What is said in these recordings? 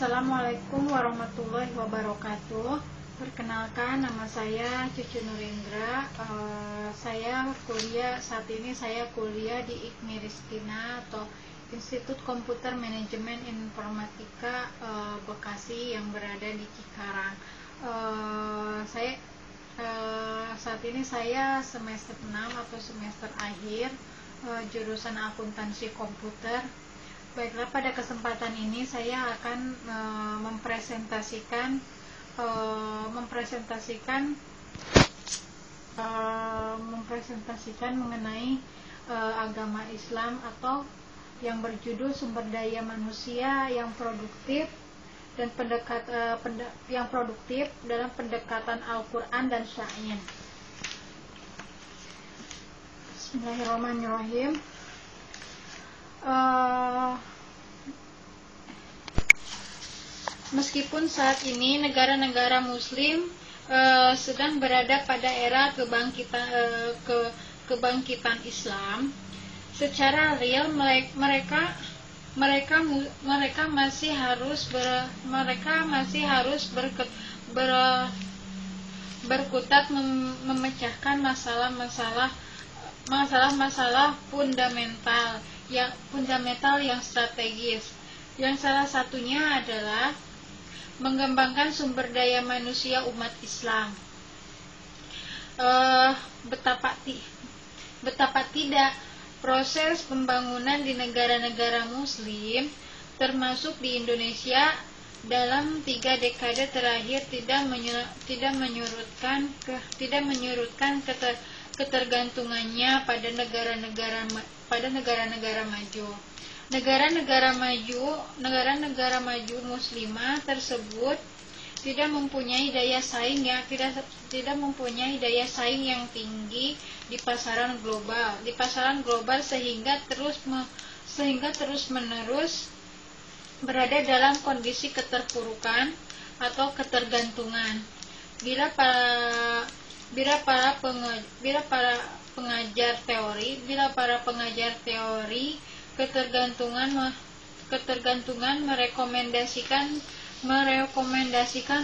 Assalamualaikum warahmatullahi wabarakatuh. Perkenalkan, nama saya Cucu Nurindra. Saat ini saya kuliah di IKMI Rizkina atau Institut Komputer Manajemen Informatika Bekasi yang berada di Cikarang. Saat ini saya semester 6 atau semester akhir, jurusan akuntansi komputer. Baiklah, pada kesempatan ini saya akan mempresentasikan mengenai agama Islam atau yang berjudul sumber daya manusia yang produktif dan dalam pendekatan Al-Quran dan Sains. Bismillahirrahmanirrahim. Meskipun saat ini negara-negara Muslim sedang berada pada era kebangkitan Islam, secara real mereka masih harus berkutat memecahkan masalah fundamental yang strategis, yang salah satunya adalah mengembangkan sumber daya manusia umat Islam. Betapa tidak, proses pembangunan di negara-negara Muslim, termasuk di Indonesia, dalam 3 dekade terakhir tidak menyurutkan ketergantungannya pada negara-negara maju. Negara-negara maju muslimah tersebut tidak mempunyai daya saing yang tinggi di pasaran global sehingga terus-menerus berada dalam kondisi keterpurukan atau ketergantungan. Bila para pengajar teori ketergantungan merekomendasikan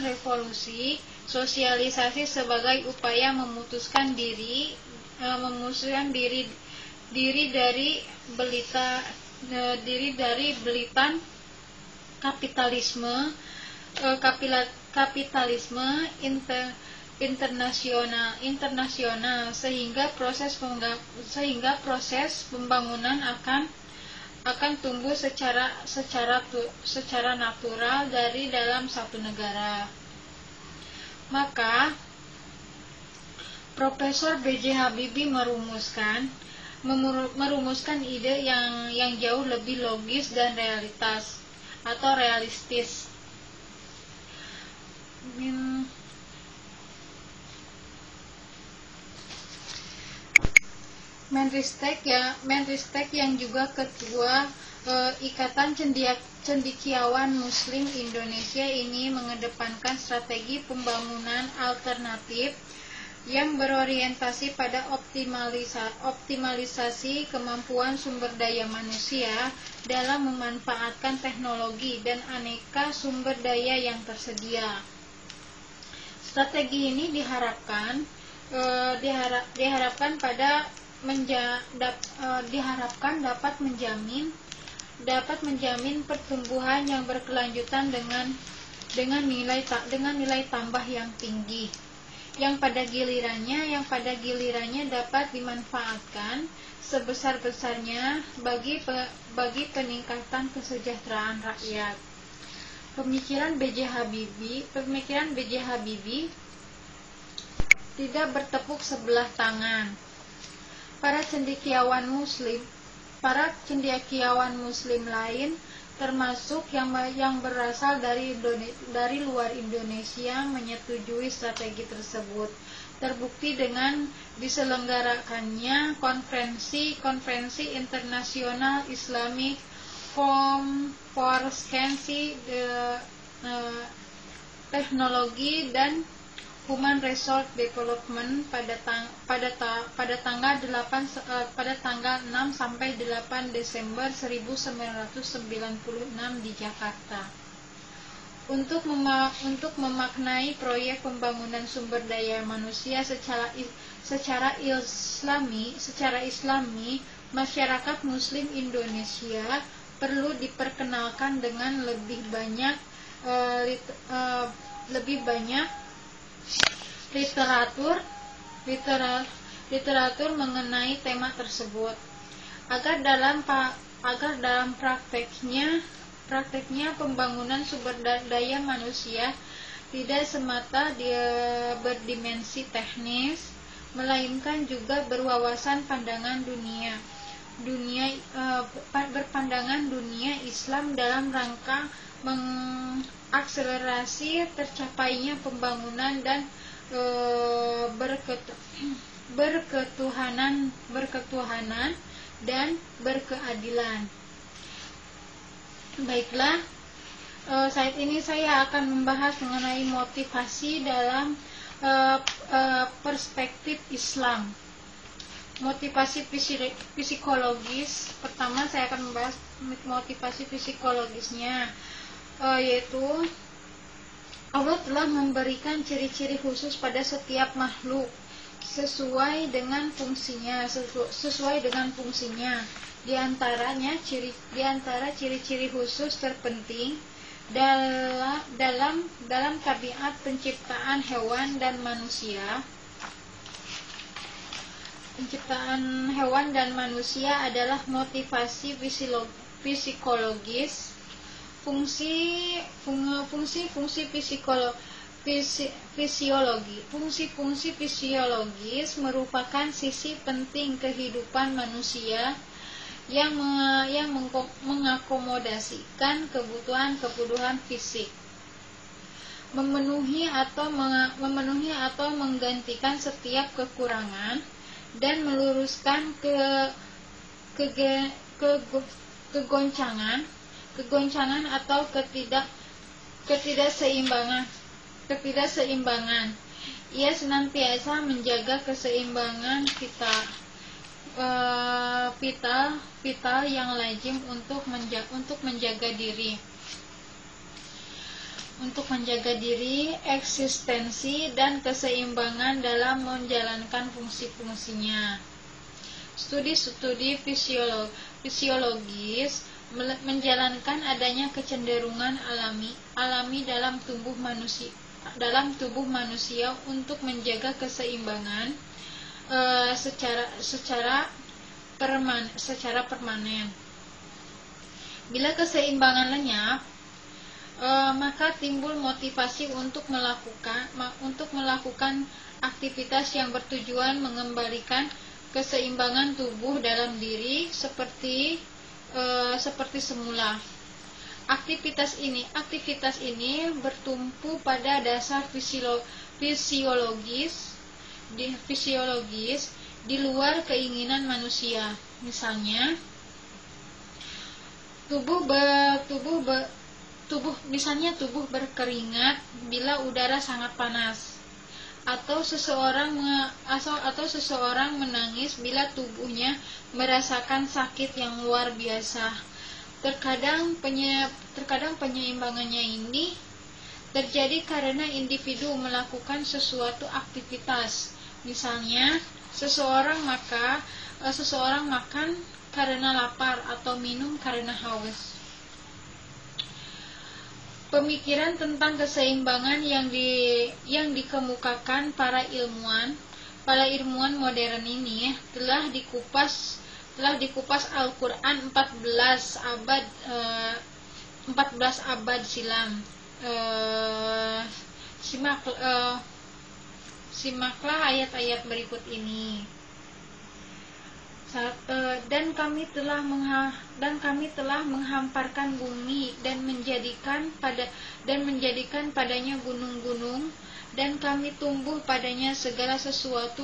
revolusi sosialisasi sebagai upaya memutuskan diri dari belitan kapitalisme internasional sehingga proses pembangunan akan tumbuh secara natural dari dalam satu negara. Maka Profesor B.J. Habibie merumuskan ide yang jauh lebih logis dan realistis. Menristek yang juga ketua Ikatan Cendekiawan Muslim Indonesia ini mengedepankan strategi pembangunan alternatif yang berorientasi pada optimalisasi kemampuan sumber daya manusia dalam memanfaatkan teknologi dan aneka sumber daya yang tersedia. Strategi ini dapat menjamin pertumbuhan yang berkelanjutan dengan nilai tambah yang tinggi, yang pada gilirannya dapat dimanfaatkan sebesar-besarnya bagi peningkatan kesejahteraan rakyat. Pemikiran B.J. Habibie tidak bertepuk sebelah tangan. Para cendekiawan muslim lain, termasuk yang berasal dari luar Indonesia, menyetujui strategi tersebut. Terbukti dengan diselenggarakannya konferensi internasional Islamic Conference Teknologi dan Human Resource Development pada tanggal 6 sampai 8 Desember 1996 di Jakarta. untuk memaknai proyek pembangunan sumber daya manusia secara Islami, masyarakat Muslim Indonesia perlu diperkenalkan dengan lebih banyak literatur mengenai tema tersebut, agar dalam prakteknya pembangunan sumber daya manusia tidak semata dia berdimensi teknis, melainkan juga berwawasan berpandangan dunia Islam dalam rangka mengakselerasi tercapainya pembangunan dan berketuhanan dan berkeadilan. Baiklah, saat ini saya akan membahas mengenai motivasi dalam perspektif Islam. Motivasi psikologis. Pertama saya akan membahas motivasi psikologisnya, yaitu Allah telah memberikan ciri-ciri khusus pada setiap makhluk sesuai dengan fungsinya. Di antara ciri-ciri khusus terpenting dalam tabiat penciptaan hewan dan manusia. Penciptaan hewan dan manusia adalah motivasi psikologis. Fungsi fisiologis merupakan sisi penting kehidupan manusia yang mengakomodasikan kebutuhan fisik, memenuhi atau menggantikan setiap kekurangan, dan meluruskan kegoncangan atau ketidakseimbangan. Ia senantiasa menjaga keseimbangan vital yang lazim untuk menjaga diri, eksistensi dan keseimbangan dalam menjalankan fungsi-fungsinya. Studi fisiologis menjalankan adanya kecenderungan alami dalam tubuh manusia untuk menjaga keseimbangan secara permanen. Bila keseimbangan lenyap, maka timbul motivasi untuk melakukan aktivitas yang bertujuan mengembalikan keseimbangan tubuh dalam diri seperti semula. Aktivitas ini bertumpu pada dasar fisiologis di luar keinginan manusia. Misalnya, tubuh berkeringat bila udara sangat panas, atau seseorang menangis bila tubuhnya merasakan sakit yang luar biasa. Terkadang penyeimbangannya ini terjadi karena individu melakukan sesuatu aktivitas. Misalnya, seseorang makan karena lapar atau minum karena haus. Pemikiran tentang keseimbangan yang dikemukakan para ilmuwan modern ini telah dikupas Al-Quran 14 abad silam. Simaklah ayat-ayat berikut ini. Dan kami telah menghamparkan bumi dan menjadikan padanya gunung-gunung, dan kami tumbuh padanya segala sesuatu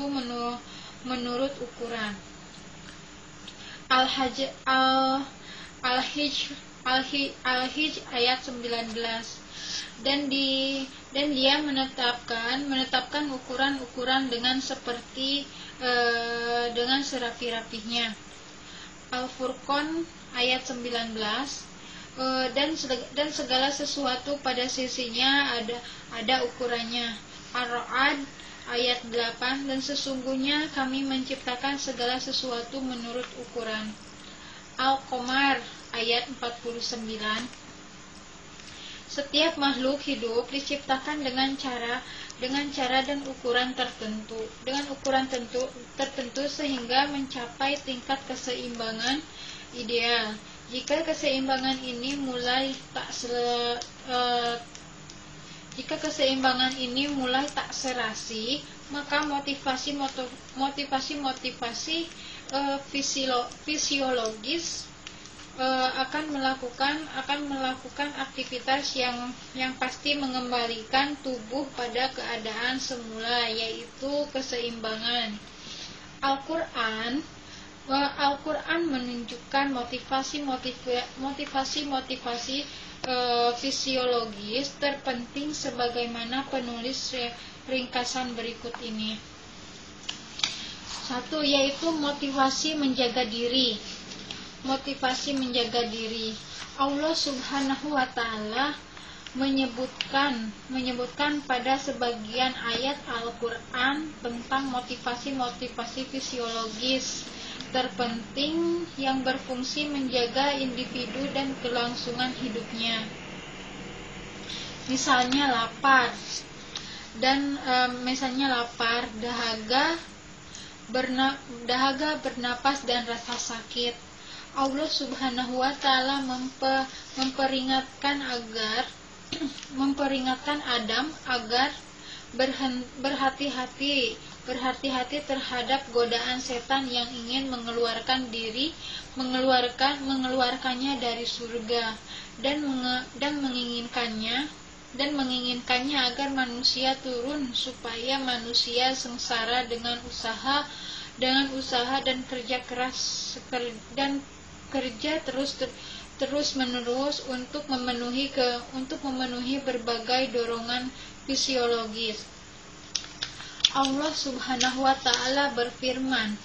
menurut ukuran. Al-Hijr ayat 19. Dan dia menetapkan ukuran-ukuran dengan serapi-rapihnya. Al-Furqan ayat 19. dan segala sesuatu pada sisinya ada ukurannya. Ar-Ra'd ayat 8, dan sesungguhnya kami menciptakan segala sesuatu menurut ukuran. Al-Qamar ayat 49. Setiap makhluk hidup diciptakan dengan cara dan ukuran tertentu sehingga mencapai tingkat keseimbangan ideal. Jika keseimbangan ini mulai tak serasi, maka motivasi fisiologis akan melakukan aktivitas yang pasti mengembalikan tubuh pada keadaan semula, yaitu keseimbangan. Al-Quran menunjukkan motivasi fisiologis terpenting sebagaimana penulis ringkasan berikut ini. 1. Yaitu motivasi menjaga diri. Allah Subhanahu wa Ta'ala menyebutkan pada sebagian ayat Al-Quran tentang motivasi fisiologis terpenting yang berfungsi menjaga individu dan kelangsungan hidupnya. Misalnya lapar, dahaga, bernapas, dan rasa sakit. Allah Subhanahu wa Ta'ala memperingatkan Adam agar berhati-hati terhadap godaan setan yang ingin mengeluarkannya dari surga dan menginginkannya agar manusia turun supaya manusia sengsara dengan usaha dan kerja keras dan kerja terus menerus untuk memenuhi berbagai dorongan fisiologis. Allah Subhanahu wa Ta'ala berfirman,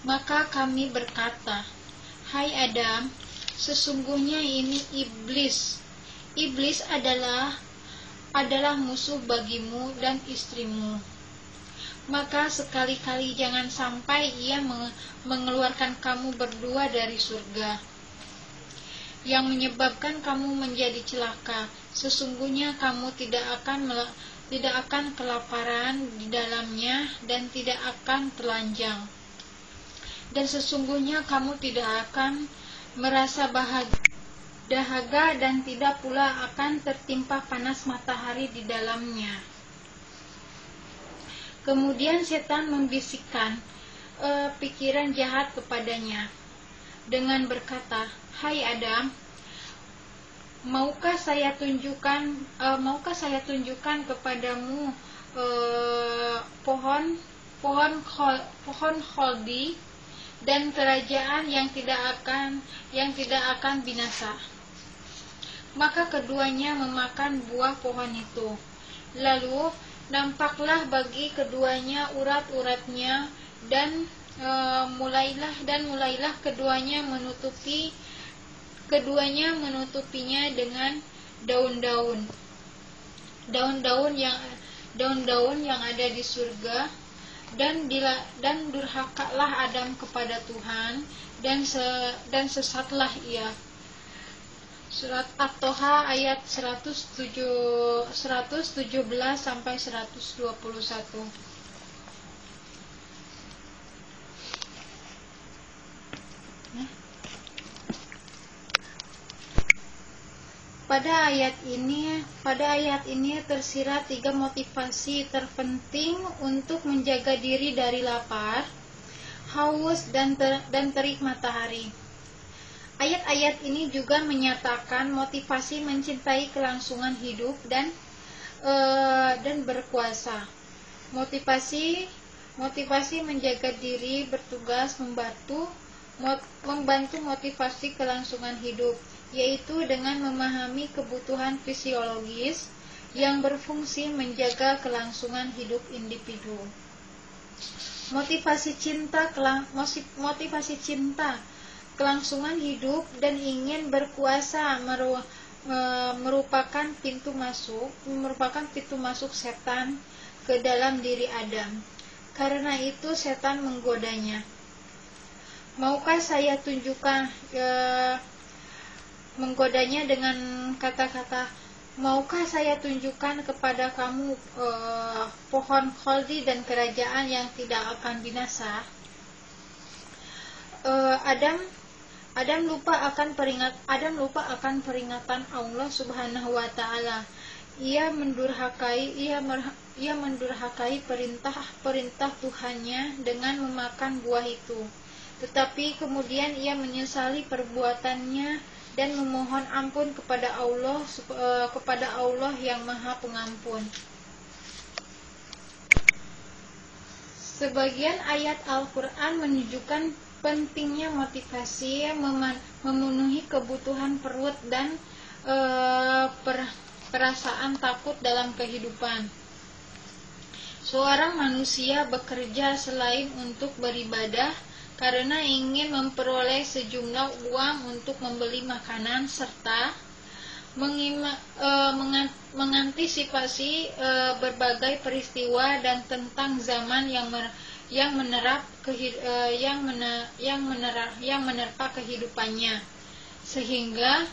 maka kami berkata, hai Adam, sesungguhnya ini iblis adalah musuh bagimu dan istrimu. Maka sekali-kali jangan sampai ia mengeluarkan kamu berdua dari surga, yang menyebabkan kamu menjadi celaka. Sesungguhnya kamu tidak akan kelaparan di dalamnya dan tidak akan telanjang. Dan sesungguhnya kamu tidak akan merasa dahaga dan tidak pula akan tertimpa panas matahari di dalamnya. Kemudian setan membisikkan pikiran jahat kepadanya dengan berkata, hai Adam, maukah saya tunjukkan kepadamu pohon kholdi dan kerajaan yang tidak akan binasa. Maka keduanya memakan buah pohon itu. Lalu nampaklah bagi keduanya urat-uratnya dan mulailah keduanya menutupinya dengan daun-daun yang ada di surga, dan durhakalah Adam kepada Tuhan dan sesatlah ia. Surat At-Toha ayat 117 sampai 121. Pada ayat ini tersirat 3 motivasi terpenting untuk menjaga diri dari lapar, haus, dan terik matahari. Ayat-ayat ini juga menyatakan motivasi mencintai kelangsungan hidup dan berkuasa. Motivasi menjaga diri bertugas membantu motivasi kelangsungan hidup, yaitu dengan memahami kebutuhan fisiologis yang berfungsi menjaga kelangsungan hidup individu. Motivasi cinta kelangsungan hidup dan ingin berkuasa merupakan pintu masuk setan ke dalam diri Adam. Karena itu setan menggodanya. Maukah saya tunjukkan menggodanya dengan kata-kata, maukah saya tunjukkan kepada kamu pohon kholdi dan kerajaan yang tidak akan binasa? Adam lupa akan peringatan Allah Subhanahu wa taala. Ia mendurhakai perintah Tuhannya dengan memakan buah itu. Tetapi kemudian ia menyesali perbuatannya dan memohon ampun kepada Allah yang Maha Pengampun. Sebagian ayat Al-Quran menunjukkan pentingnya motivasi memenuhi kebutuhan perut dan perasaan takut dalam kehidupan. Seorang manusia bekerja selain untuk beribadah karena ingin memperoleh sejumlah uang untuk membeli makanan serta mengantisipasi berbagai peristiwa dan tentang zaman yang menerpa kehidupannya, sehingga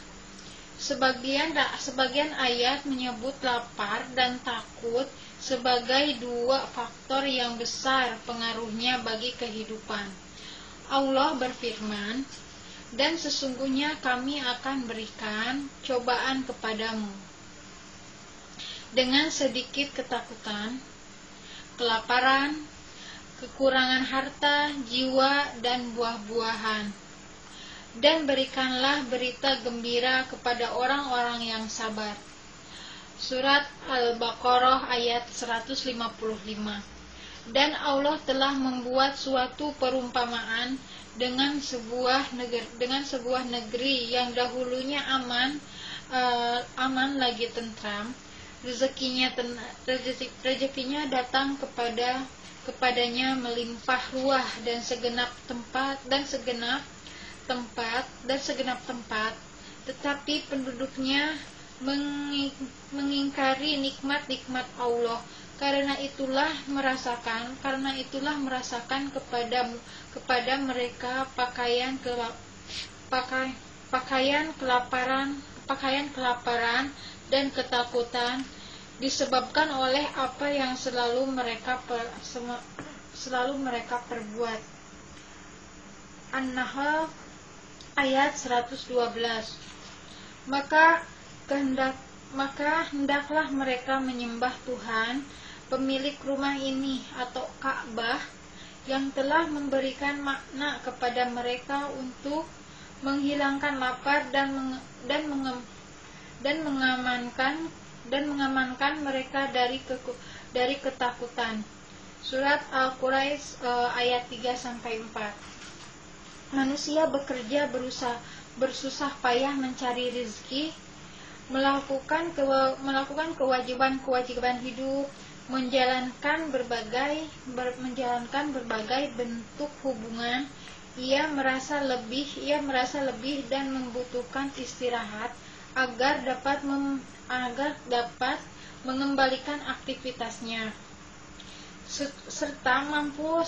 sebagian ayat menyebut lapar dan takut sebagai dua faktor yang besar pengaruhnya bagi kehidupan. Allah berfirman, dan sesungguhnya kami akan berikan cobaan kepadamu dengan sedikit ketakutan, kelaparan, kekurangan harta, jiwa, dan buah-buahan. Dan berikanlah berita gembira kepada orang-orang yang sabar. Surat Al-Baqarah ayat 155. Dan Allah telah membuat suatu perumpamaan dengan sebuah negeri yang dahulunya aman lagi tentram, rezekinya datang kepadanya melimpah ruah dan segenap tempat, tetapi penduduknya mengingkari nikmat-nikmat Allah. Karena itulah merasakan kepada mereka pakaian kelaparan dan ketakutan disebabkan oleh apa yang selalu mereka perbuat. An-Nahl ayat 112. Maka hendaklah mereka menyembah Tuhan, pemilik rumah ini atau Ka'bah, yang telah memberikan makna kepada mereka untuk menghilangkan lapar dan mengamankan mereka dari ketakutan. Surat Al-Quraisy ayat 3-4. Manusia bekerja bersusah payah mencari rezeki, melakukan kewajiban hidup, menjalankan berbagai bentuk hubungan. Ia merasa lebih dan membutuhkan istirahat agar dapat mengembalikan aktivitasnya serta mampu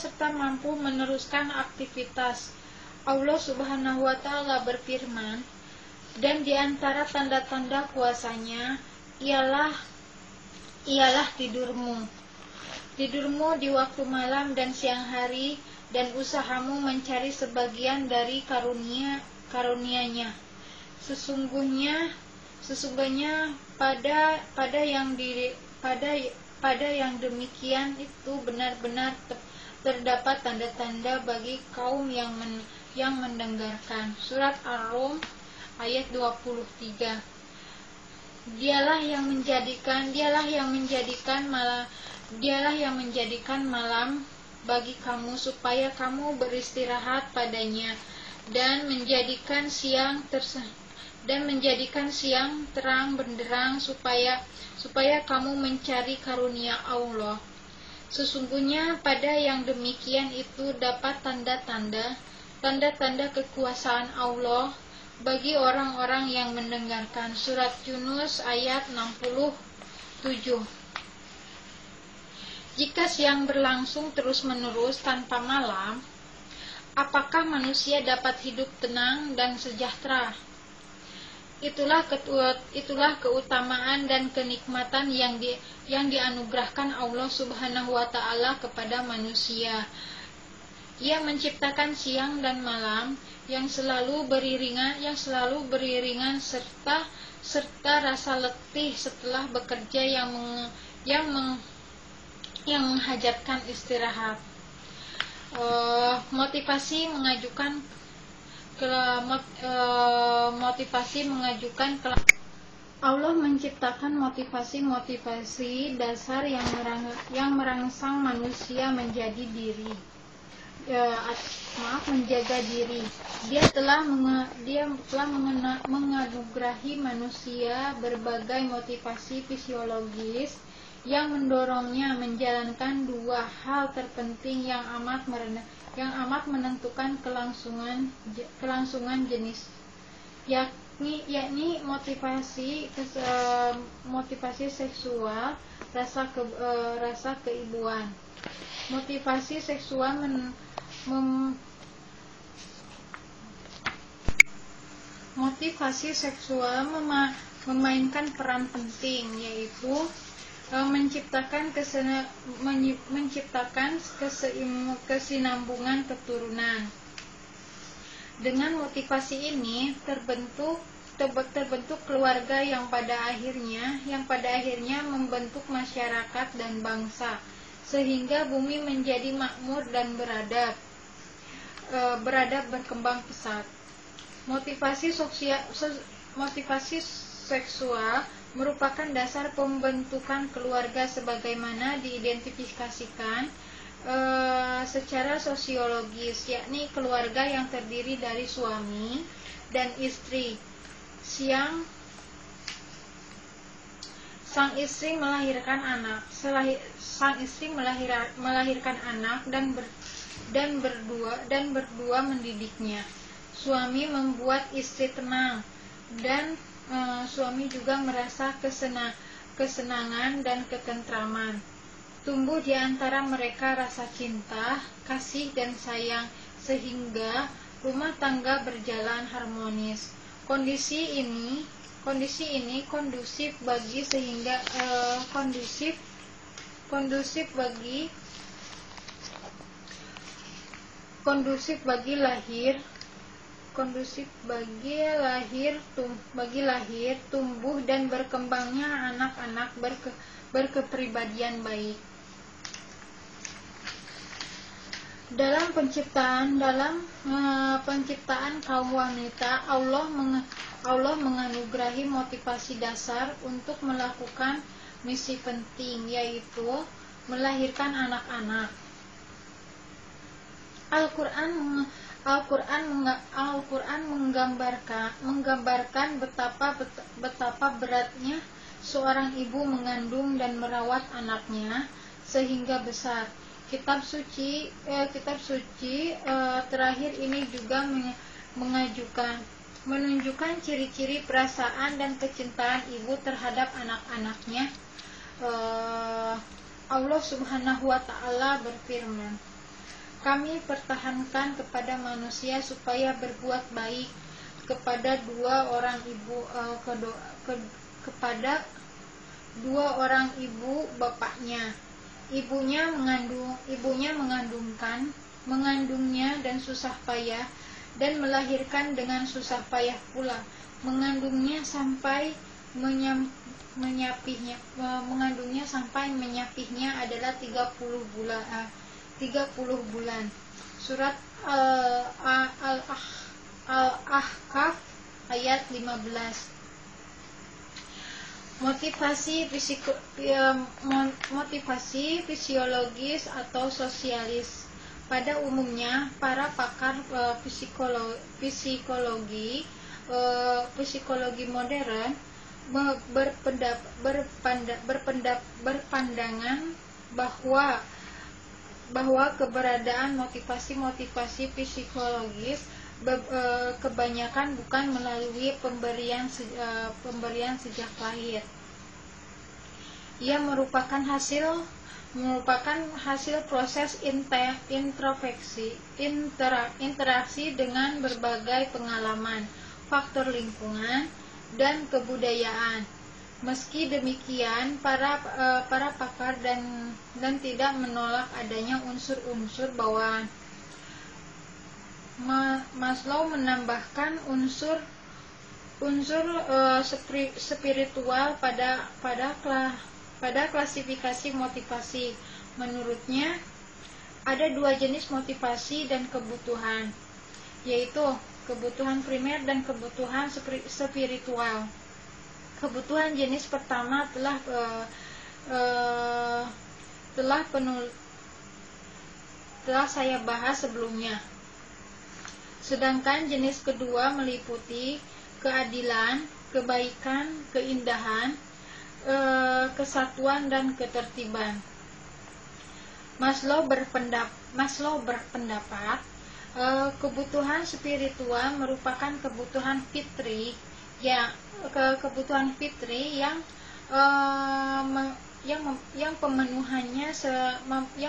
meneruskan aktivitas. Allah Subhanahu wa taala berfirman, dan di antara tanda-tanda kuasanya ialah tidurmu di waktu malam dan siang hari, dan usahamu mencari sebagian dari karunia-Nya. Sesungguhnya pada yang demikian itu benar-benar terdapat tanda-tanda bagi kaum yang mendengarkan. Surat Ar-Rum ayat 23. Dialah yang menjadikan malam bagi kamu supaya kamu beristirahat padanya, dan menjadikan siang terang benderang supaya kamu mencari karunia Allah. Sesungguhnya pada yang demikian itu dapat tanda-tanda tanda-tanda kekuasaan Allah bagi orang-orang yang mendengarkan. Surat Yunus ayat 67. Jika siang berlangsung terus-menerus tanpa malam, apakah manusia dapat hidup tenang dan sejahtera? Itulah keutamaan dan kenikmatan yang dianugerahkan Allah Subhanahu wa taala kepada manusia. Ia menciptakan siang dan malam yang selalu beriringan serta rasa letih setelah bekerja yang menghajatkan istirahat. Motivasi mengajukan Allah menciptakan motivasi dasar yang merangsang manusia menjaga diri. Dia telah menganugerahi manusia berbagai motivasi fisiologis yang mendorongnya menjalankan dua hal terpenting yang amat menentukan kelangsungan jenis, yakni motivasi seksual, rasa keibuan. Motivasi seksual memainkan peran penting, yaitu menciptakan kesinambungan keturunan. Dengan motivasi ini terbentuk keluarga yang pada akhirnya membentuk masyarakat dan bangsa, sehingga bumi menjadi makmur dan beradab berkembang pesat. Motivasi seksual merupakan dasar pembentukan keluarga sebagaimana diidentifikasikan secara sosiologis, yakni keluarga yang terdiri dari suami dan istri. Sang istri melahirkan anak dan berdua mendidiknya. Suami membuat istri tenang dan suami juga merasa kesenangan dan ketentraman. Tumbuh di antara mereka rasa cinta, kasih dan sayang, sehingga rumah tangga berjalan harmonis. Kondisi ini kondusif bagi lahir, tumbuh dan berkembangnya anak-anak berkepribadian baik. Dalam penciptaan kaum wanita, Allah menganugerahi motivasi dasar untuk melakukan misi penting, yaitu melahirkan anak-anak. Al-Quran menggambarkan betapa beratnya seorang ibu mengandung dan merawat anaknya sehingga besar. Kitab suci terakhir ini juga menunjukkan ciri-ciri perasaan dan kecintaan ibu terhadap anak-anaknya. Allah Subhanahu wa taala berfirman, "Kami pertahankan kepada manusia supaya berbuat baik kepada dua orang ibu bapaknya. Mengandungnya dan susah payah, dan melahirkan dengan susah payah pula. Mengandungnya sampai menyapihnya adalah 30 bulan. Surat Al-Ahqaf ayat 15. Motivasi fisiologis atau sosialis. Pada umumnya, para pakar psikologi modern berpandangan bahwa bahwa keberadaan motivasi-motivasi psikologis kebanyakan bukan melalui pemberian sejak lahir. Ia merupakan hasil proses introspeksi, interaksi dengan berbagai pengalaman, faktor lingkungan, dan kebudayaan. Meski demikian, para pakar dan tidak menolak adanya unsur-unsur bawaan. Maslow menambahkan unsur spiritual pada klasifikasi motivasi. Menurutnya, ada dua jenis motivasi dan kebutuhan, yaitu kebutuhan primer dan kebutuhan spiritual. Kebutuhan jenis pertama telah saya bahas sebelumnya. Sedangkan jenis kedua meliputi keadilan, kebaikan, keindahan, kesatuan, dan ketertiban. Maslow berpendapat kebutuhan spiritual merupakan kebutuhan fitri yang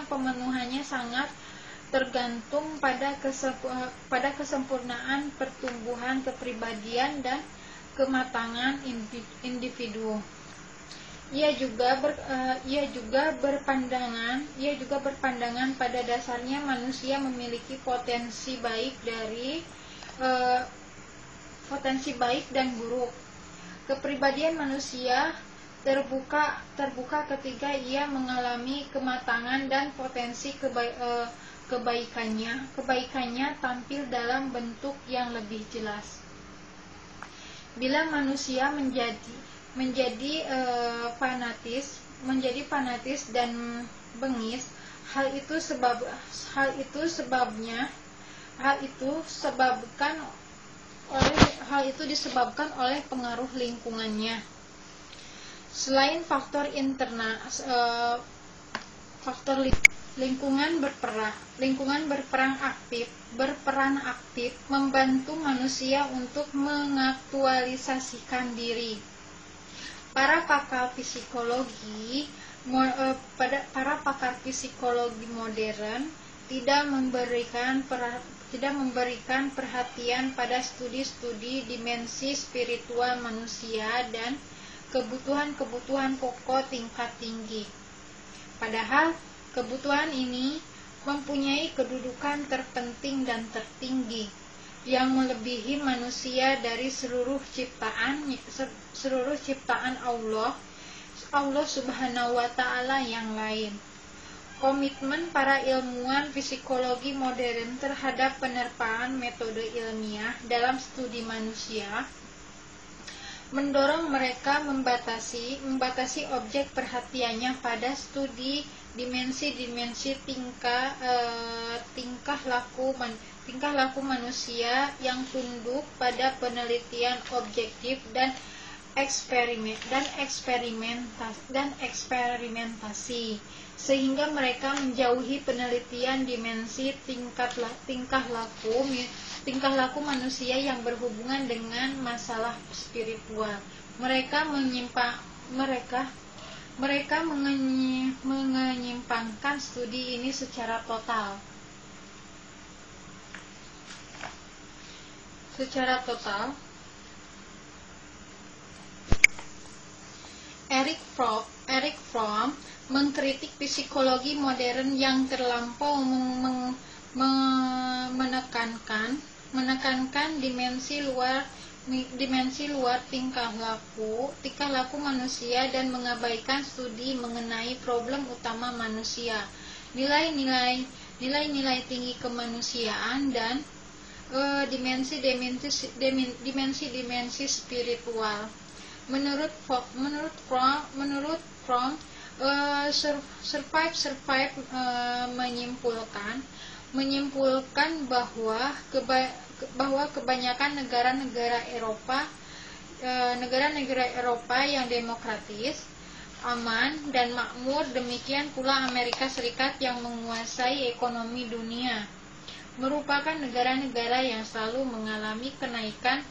pemenuhannya sangat tergantung pada kesempurnaan pertumbuhan kepribadian dan kematangan individu. Ia juga berpandangan pada dasarnya manusia memiliki potensi baik dan buruk. Kepribadian manusia terbuka ketika ia mengalami kematangan dan potensi kebaikannya tampil dalam bentuk yang lebih jelas. Bila manusia menjadi fanatis dan bengis, hal itu disebabkan oleh pengaruh lingkungannya. Selain faktor lingkungan berperan aktif membantu manusia untuk mengaktualisasikan diri. Para pakar psikologi modern tidak memberikan perhatian pada studi-studi dimensi spiritual manusia dan kebutuhan pokok tingkat tinggi. Padahal kebutuhan ini mempunyai kedudukan terpenting dan tertinggi yang melebihi manusia dari seluruh ciptaan Allah Subhanahu wa Ta'ala yang lain. Komitmen para ilmuwan psikologi modern terhadap penerapaan metode ilmiah dalam studi manusia mendorong mereka membatasi objek perhatiannya pada studi dimensi-dimensi tingkah laku manusia yang tunduk pada penelitian objektif dan eksperimentasi, sehingga mereka menjauhi penelitian dimensi tingkah laku manusia yang berhubungan dengan masalah spiritual. Mereka menyimpangkan studi ini secara total. Erich Fromm mengkritik psikologi modern yang terlampau menekankan dimensi luar tingkah laku manusia dan mengabaikan studi mengenai problem utama manusia, nilai-nilai tinggi kemanusiaan dan dimensi spiritual. Menurut Fromm, Survive menyimpulkan bahwa kebanyakan negara-negara Eropa yang demokratis aman, dan makmur. Demikian pula Amerika Serikat yang menguasai ekonomi dunia merupakan negara-negara yang selalu mengalami kenaikan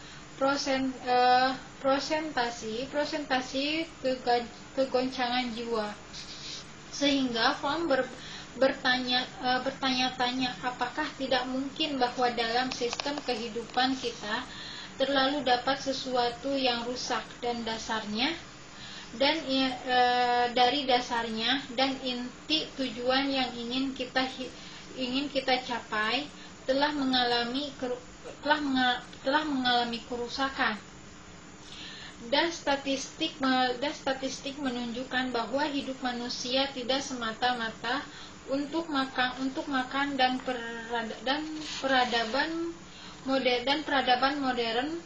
prosentasi kegoncangan jiwa, sehingga Fromm bertanya-tanya apakah tidak mungkin bahwa dalam sistem kehidupan kita terlalu dapat sesuatu yang rusak dan dari dasarnya dan inti tujuan yang ingin kita capai telah mengalami kerusakan. Dan statistik menunjukkan bahwa hidup manusia tidak semata-mata untuk makan dan peradaban modern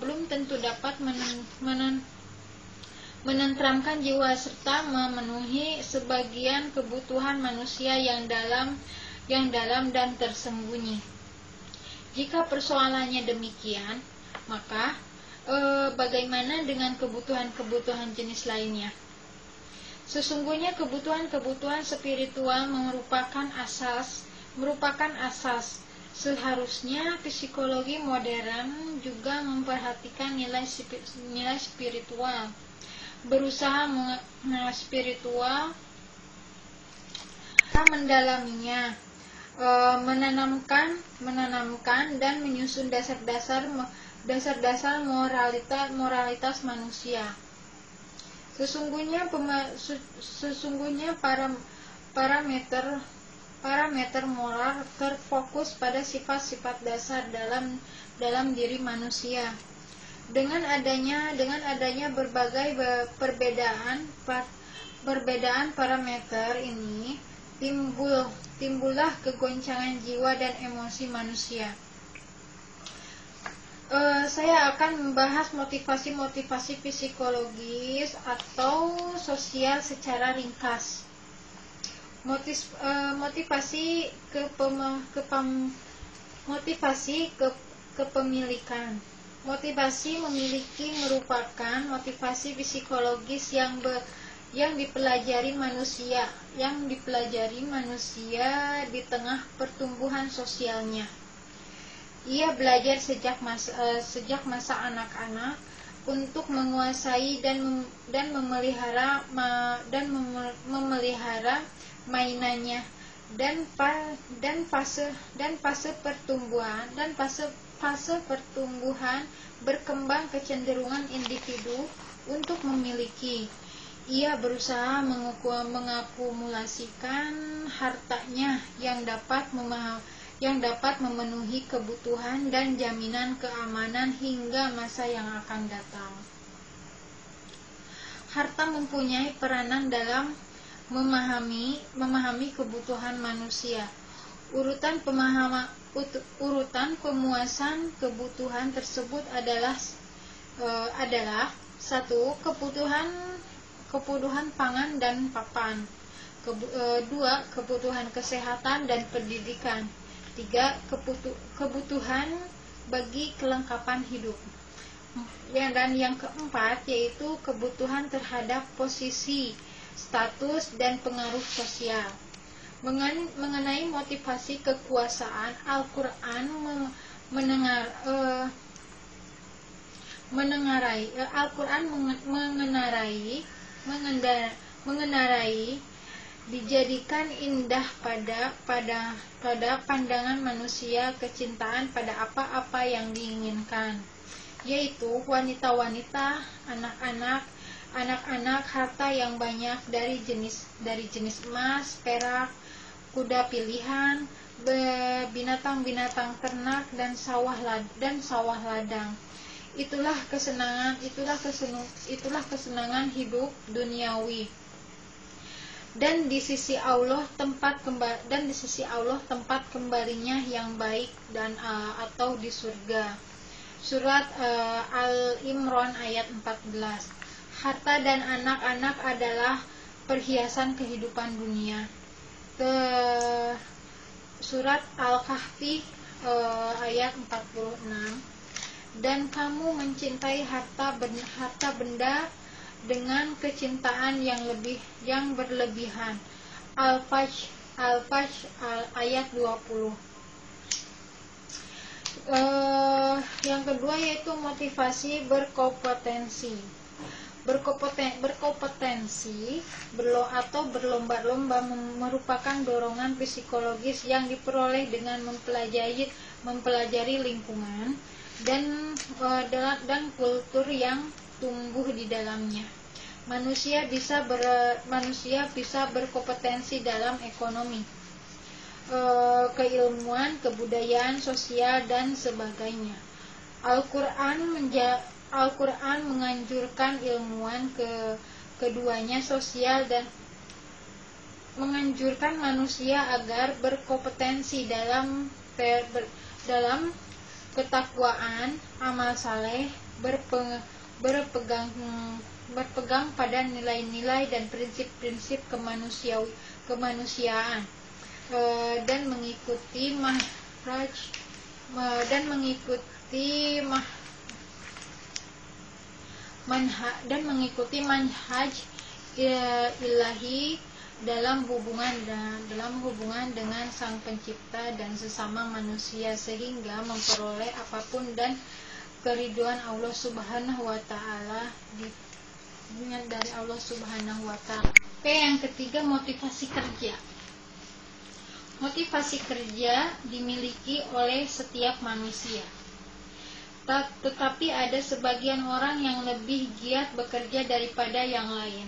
belum tentu dapat menenteramkan jiwa serta memenuhi sebagian kebutuhan manusia yang dalam dan tersembunyi. Jika persoalannya demikian, maka bagaimana dengan kebutuhan jenis lainnya? Sesungguhnya kebutuhan spiritual merupakan asas. Seharusnya psikologi modern juga memperhatikan nilai spiritual, berusaha mendalaminya, menanamkan dan menyusun dasar-dasar moralitas manusia. Sesungguhnya parameter moral terfokus pada sifat-sifat dasar dalam diri manusia. Dengan adanya berbagai perbedaan parameter ini, timbullah kegoncangan jiwa dan emosi manusia. Saya akan membahas motivasi psikologis atau sosial secara ringkas. Motivasi kepemilikan. Motivasi memiliki merupakan motivasi psikologis yang dipelajari manusia di tengah pertumbuhan sosialnya. Ia belajar sejak masa anak-anak untuk menguasai dan memelihara mainannya, dan fase pertumbuhan berkembang kecenderungan individu untuk memiliki. Ia berusaha mengakumulasikan hartanya yang dapat memenuhi kebutuhan dan jaminan keamanan hingga masa yang akan datang. Harta mempunyai peranan dalam memahami kebutuhan manusia. Urutan pemuasan kebutuhan tersebut adalah 1. Kebutuhan pangan dan papan. 2. Kebutuhan kesehatan dan pendidikan. 3. Kebutuhan bagi kelengkapan hidup. Dan yang keempat yaitu kebutuhan terhadap posisi, status, dan pengaruh sosial. Mengenai motivasi kekuasaan, Al-Quran mengenarai dijadikan indah pada pandangan manusia kecintaan pada apa-apa yang diinginkan, yaitu wanita-wanita, anak-anak, harta yang banyak dari jenis emas, perak, kuda pilihan, binatang-binatang ternak, dan sawah ladang. Itulah kesenangan hidup duniawi. Dan di sisi Allah tempat kembalinya yang baik atau di surga. Surat Al-Imran ayat 14. Harta dan anak-anak adalah perhiasan kehidupan dunia. Surat Al-Kahfi ayat 46. Dan kamu mencintai harta benda dengan kecintaan yang berlebihan. Al-Fajr ayat 20. Yang kedua yaitu motivasi berkompetensi. Berkompetensi atau berlomba-lomba merupakan dorongan psikologis yang diperoleh dengan mempelajari lingkungan dan kultur yang tumbuh di dalamnya. Manusia bisa berkompetensi dalam ekonomi, keilmuan, kebudayaan, sosial, dan sebagainya. Al-Quran menganjurkan ilmuwan keduanya, sosial, dan menganjurkan manusia agar berkompetensi dalam ketakwaan, amal saleh, berpegang pada nilai-nilai dan prinsip-prinsip kemanusiaan, dan mengikuti manhaj ilahi dalam hubungan dengan Sang Pencipta dan sesama manusia, sehingga memperoleh apapun dan keridhaan Allah Subhanahu wa taala dari Allah Subhanahu wa taala. Yang ketiga, motivasi kerja. Motivasi kerja dimiliki oleh setiap manusia. Tetapi ada sebagian orang yang lebih giat bekerja daripada yang lain.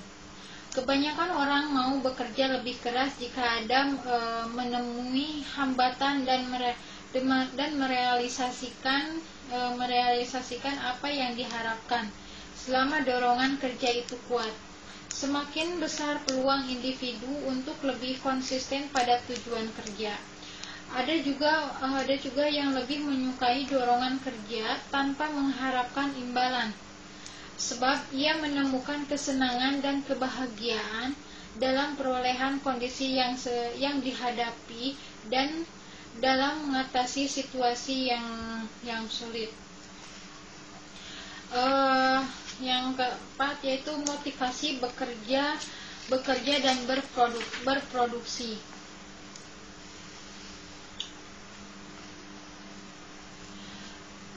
Kebanyakan orang mau bekerja lebih keras jika ada menemui hambatan dan merealisasikan apa yang diharapkan. Selama dorongan kerja itu kuat, semakin besar peluang individu untuk lebih konsisten pada tujuan kerja. Ada juga yang lebih menyukai dorongan kerja tanpa mengharapkan imbalan, sebab ia menemukan kesenangan dan kebahagiaan dalam perolehan kondisi yang dihadapi dan dalam mengatasi situasi yang sulit. Yang keempat yaitu motivasi bekerja dan berproduksi.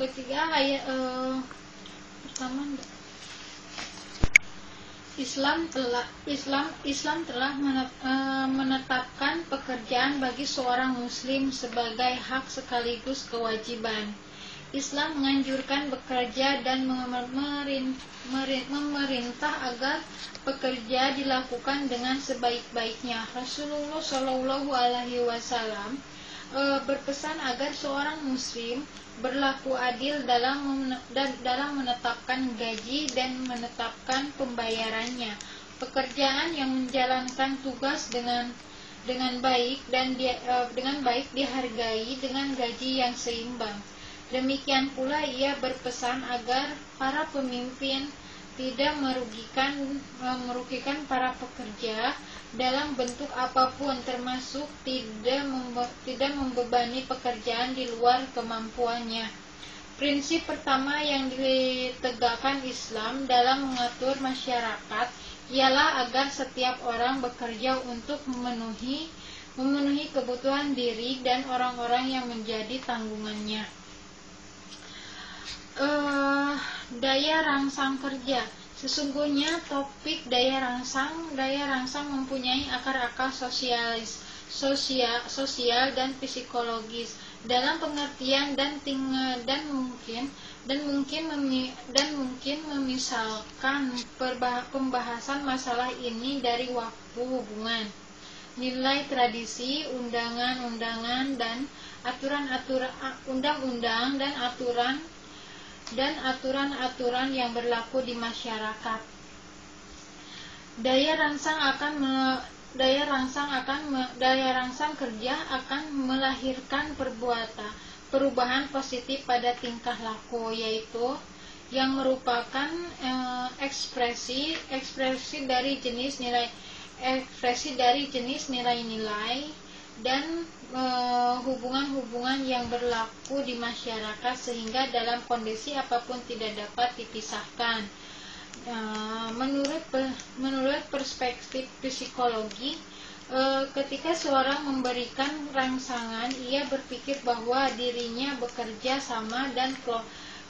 Ketiga, pertama, Islam telah menetapkan pekerjaan bagi seorang muslim sebagai hak sekaligus kewajiban. Islam menganjurkan bekerja dan memerintah agar pekerja dilakukan dengan sebaik-baiknya. Rasulullah Shallallahu Alaihi Wasallam berpesan agar seorang muslim berlaku adil dalam menetapkan gaji dan menetapkan pembayarannya. Pekerjaan yang menjalankan tugas dengan baik dihargai dengan gaji yang seimbang. Demikian pula ia berpesan agar para pemimpin tidak merugikan para pekerja dalam bentuk apapun, termasuk tidak membebani pekerjaan di luar kemampuannya. Prinsip pertama yang ditegakkan Islam dalam mengatur masyarakat ialah agar setiap orang bekerja untuk memenuhi kebutuhan diri dan orang-orang yang menjadi tanggungannya. Daya rangsang kerja. Sesungguhnya topik daya rangsang mempunyai akar-akar sosial dan psikologis dalam pengertian dan mungkin memisalkan pembahasan masalah ini dari waktu hubungan, nilai tradisi, undang-undang dan aturan yang berlaku di masyarakat. Daya rangsang kerja akan melahirkan perubahan positif pada tingkah laku, yaitu yang merupakan ekspresi dari jenis nilai-nilai dan hubungan-hubungan yang berlaku di masyarakat, sehingga dalam kondisi apapun tidak dapat dipisahkan. Menurut perspektif psikologi, ketika seorang memberikan rangsangan, ia berpikir bahwa dirinya bekerja sama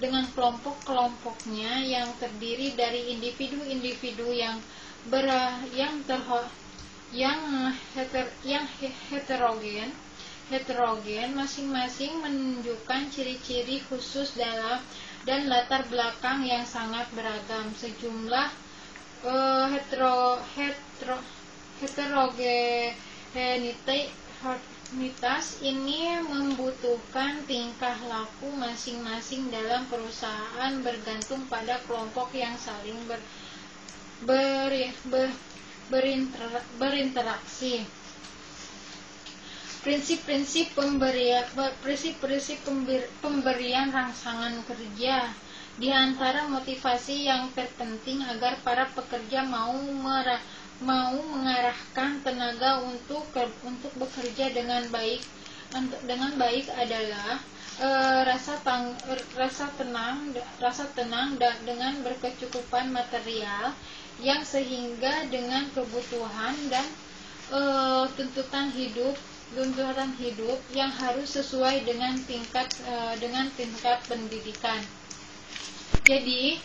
dengan kelompok-kelompoknya yang terdiri dari individu-individu yang heterogen, masing-masing menunjukkan ciri-ciri khusus dan latar belakang yang sangat beragam. Sejumlah heterogenitas ini membutuhkan tingkah laku masing-masing dalam perusahaan bergantung pada kelompok yang saling berinteraksi. Prinsip-prinsip pemberian rangsangan kerja. Di antara motivasi yang terpenting agar para pekerja mau mengarahkan tenaga untuk bekerja dengan baik adalah rasa tenang dengan berkecukupan material, yang sehingga dengan kebutuhan dan tuntutan hidup yang harus sesuai dengan tingkat pendidikan. Jadi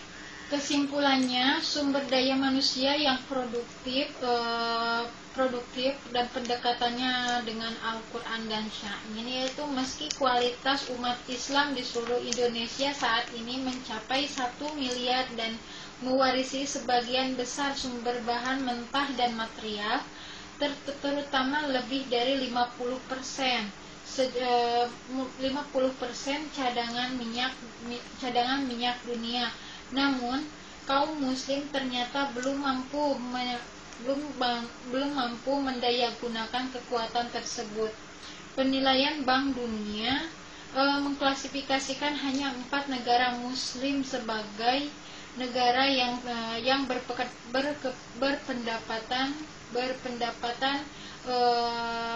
kesimpulannya, sumber daya manusia yang produktif dan pendekatannya dengan Al-Quran dan Syai'in, yaitu meski kualitas umat Islam di seluruh Indonesia saat ini mencapai 1 miliar dan mewarisi sebagian besar sumber bahan mentah dan material, terutama lebih dari 50% cadangan minyak dunia. Namun kaum muslim ternyata belum mampu mendayagunakan kekuatan tersebut. Penilaian Bank Dunia mengklasifikasikan hanya 4 negara muslim sebagai negara yang berpendapatan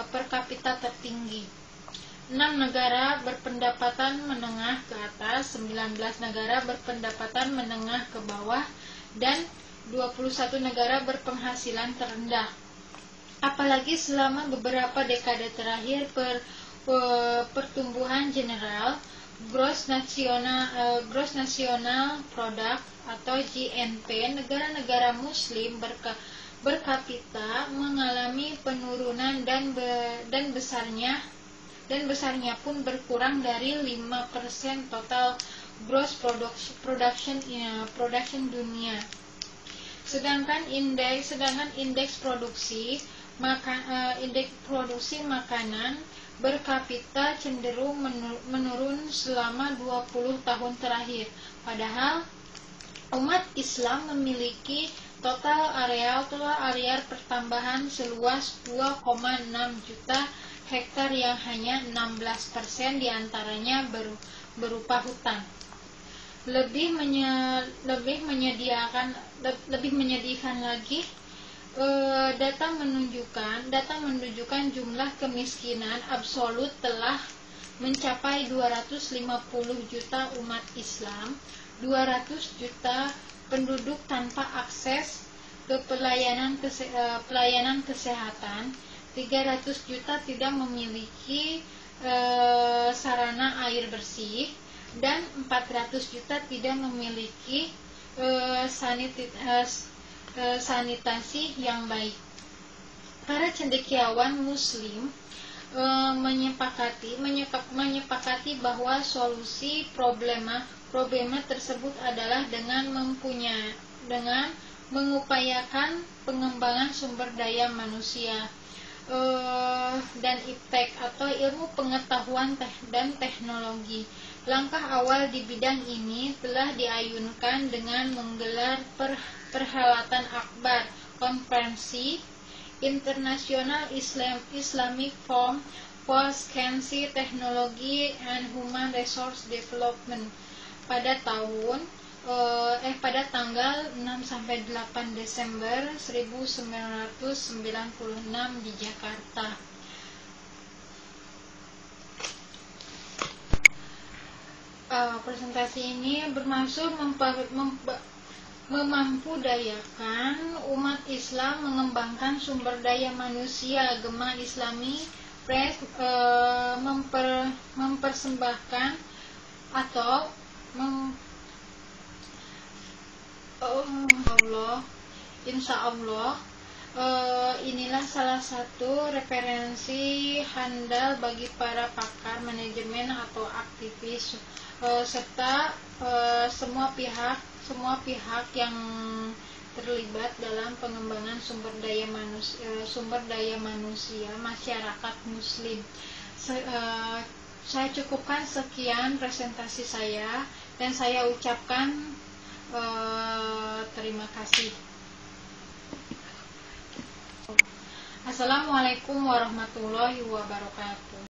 per kapita tertinggi. 6 negara berpendapatan menengah ke atas, 19 negara berpendapatan menengah ke bawah, dan 21 negara berpenghasilan terendah. Apalagi selama beberapa dekade terakhir, pertumbuhan general gross national product atau GNP negara-negara muslim berkapita mengalami penurunan dan besarnya pun berkurang dari 5% total gross production dunia. Sedangkan indeks produksi makanan berkapita cenderung menurun selama 20 tahun terakhir. Padahal umat Islam memiliki total area pertambahan seluas 2,6 juta hektar yang hanya 16% diantaranya berupa hutan. Lebih menyedihkan lagi, data menunjukkan jumlah kemiskinan absolut telah mencapai 250 juta umat Islam, 200 juta penduduk tanpa akses ke pelayanan kesehatan, 300 juta tidak memiliki sarana air bersih, dan 400 juta tidak memiliki sanitasi yang baik. Para cendekiawan muslim menyepakati bahwa solusi problema tersebut adalah dengan mengupayakan pengembangan sumber daya manusia dan iptek atau ilmu pengetahuan dan teknologi. Langkah awal di bidang ini telah diayunkan dengan menggelar perhelatan akbar, konferensi internasional Islamic Forum for Science, Technology and Human Resource Development pada tanggal 6-8 Desember 1996 di Jakarta. Presentasi ini bermaksud memampudayakan umat Islam mengembangkan sumber daya manusia. Gema Islami Press mempersembahkan atau insya Allah inilah salah satu referensi handal bagi para pakar manajemen atau aktivis serta semua pihak yang terlibat dalam pengembangan sumber daya manusia masyarakat muslim. Saya cukupkan sekian presentasi saya dan saya ucapkan terima kasih. Assalamualaikum warahmatullahi wabarakatuh.